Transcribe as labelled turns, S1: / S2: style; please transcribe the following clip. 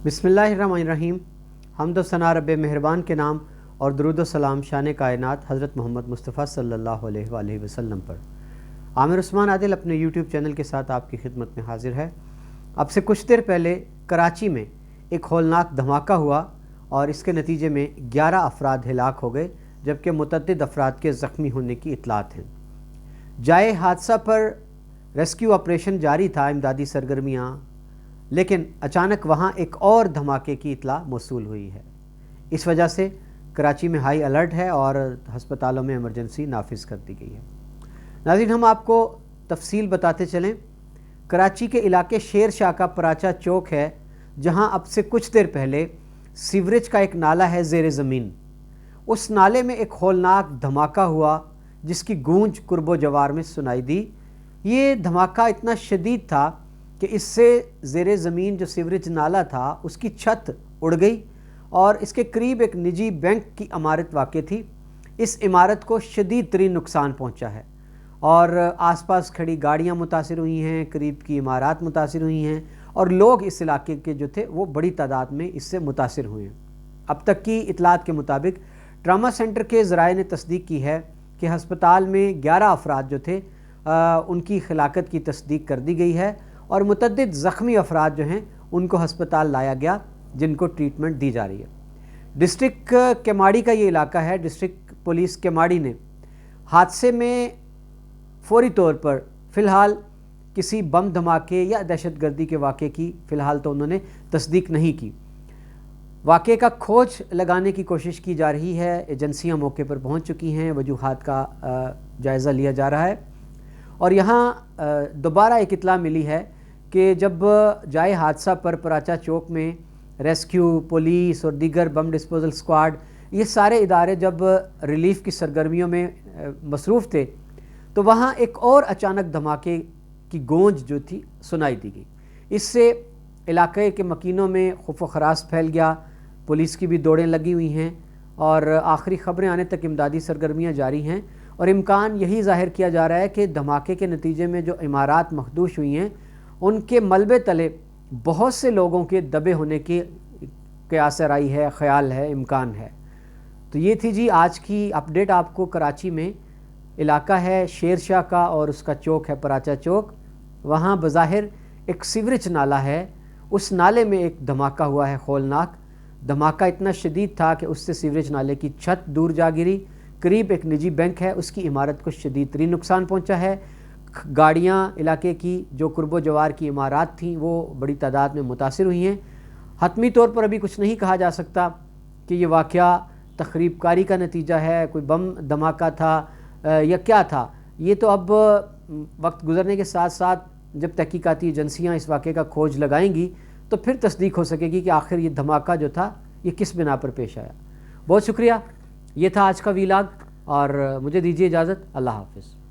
S1: बिस्मिल्लाहिर्रहमानिर्रहीम। हम्द व सना रब मेहरबान के नाम और दरूद व सलाम शान कायनात हज़रत मोहम्मद मुस्तफ़ा सल्लल्लाहु अलैहि वसल्लम पर। आमिर उस्मान आदिल अपने यूट्यूब चैनल के साथ आपकी खिदमत में हाजिर है। अब से कुछ देर पहले कराची में एक हौलनाक धमाका हुआ और इसके नतीजे में 11 अफराद हिलाक हो गए, जबकि मुतअद्दिद अफराद के ज़ख्मी होने की इतलात हैं। जाए हादसा पर रेस्क्यू ऑपरेशन जारी था, इमदादी सरगर्मियाँ, लेकिन अचानक वहाँ एक और धमाके की इतला मौसूल हुई है। इस वजह से कराची में हाई अलर्ट है और हस्पतालों में इमरजेंसी नाफिज कर दी गई है। नाज़रीन, हम आपको तफसील बताते चलें। कराची के इलाके शेर शाह का पराचा चौक है, जहाँ अब से कुछ देर पहले सीवरेज का एक नाला है ज़ेर ज़मीन। उस नाले में एक हौलनाक धमाका हुआ जिसकी गूंज कुर्बो जवार में सुनाई दी। ये धमाका इतना शदीद था कि इससे ज़ेर ज़मीन जो सीवरेज नाला था उसकी छत उड़ गई और इसके करीब एक निजी बैंक की इमारत वाक़ थी। इस इमारत को शदीद तरीन नुकसान पहुंचा है और आसपास खड़ी गाड़ियां मुतासिर हुई हैं, करीब की इमारत मुतासिर हुई हैं और लोग इस इलाके के जो थे वो बड़ी तादाद में इससे मुतासिर हुए हैं। अब तक की इतलात के मुताबिक ट्रामा सेंटर के ज़राए ने तस्दीक की है कि हस्पताल में 11 अफराद जो थे उनकी खिलाकत की तस्दीक कर दी गई है और मुतअद्दिद ज़ख्मी अफराद जो हैं उनको हस्पताल लाया गया, जिनको ट्रीटमेंट दी जा रही है। डिस्ट्रिक्ट केमाड़ी का ये इलाका है। डिस्ट्रिक्ट पुलिस केमाड़ी ने हादसे में फौरी तौर पर फ़िलहाल किसी बम धमाके या दहशतगर्दी के वाक़े की फ़िलहाल तो उन्होंने तस्दीक नहीं की। वाक़े का खोज लगाने की कोशिश की जा रही है। एजेंसियाँ मौके पर पहुँच चुकी हैं, वजूहात का जायज़ा लिया जा रहा है। और यहाँ दोबारा एक इत्तला मिली है कि जब जाए हादसा पर पराचा चौक में रेस्क्यू, पुलिस और दीगर बम डिस्पोजल स्क्वाड, ये सारे इदारे जब रिलीफ़ की सरगर्मियों में मसरूफ़ थे तो वहाँ एक और अचानक धमाके की गूंज जो थी सुनाई दी गई। इससे इलाके के मकीनों में खौफ व खरास फैल गया। पुलिस की भी दौड़ें लगी हुई हैं और आखिरी ख़बरें आने तक इमदादी सरगर्मियाँ जारी हैं और इम्कान यही ज़ाहिर किया जा रहा है कि धमाके के नतीजे में जो इमारत मखदूश हुई हैं उनके मलबे तले बहुत से लोगों के दबे होने की क़यास राई है, ख़याल है, इम्कान है। तो ये थी जी आज की अपडेट। आपको कराची में इलाका है शेर शाह का और उसका चौक है पराचा चौक। वहाँ बज़ाहिर एक सीवरेज नाला है, उस नाले में एक धमाका हुआ है हौलनाक। धमाका इतना शदीद था कि उससे सीवरेज नाले की छत दूर जा गिरी। करीब एक निजी बैंक है, उसकी इमारत को शदीद तरीन नुकसान पहुंचा है। गाड़ियां इलाके की जो कुर्बो जवार की इमारत थीं वो बड़ी तादाद में मुतासिर हुई हैं। हतमी तौर पर अभी कुछ नहीं कहा जा सकता कि ये वाक़या तख़रीब कारी का नतीजा है, कोई बम धमाका था या क्या था। ये तो अब वक्त गुजरने के साथ साथ जब तहकीकाती एजेंसियाँ इस वाक़े का खोज लगाएंगी तो फिर तस्दीक हो सकेगी कि आखिर ये धमाका जो था ये किस बिना पर पेश आया। बहुत शुक्रिया। ये था आज का वीलाग और मुझे दीजिए इजाज़त। अल्लाह हाफ़िज़।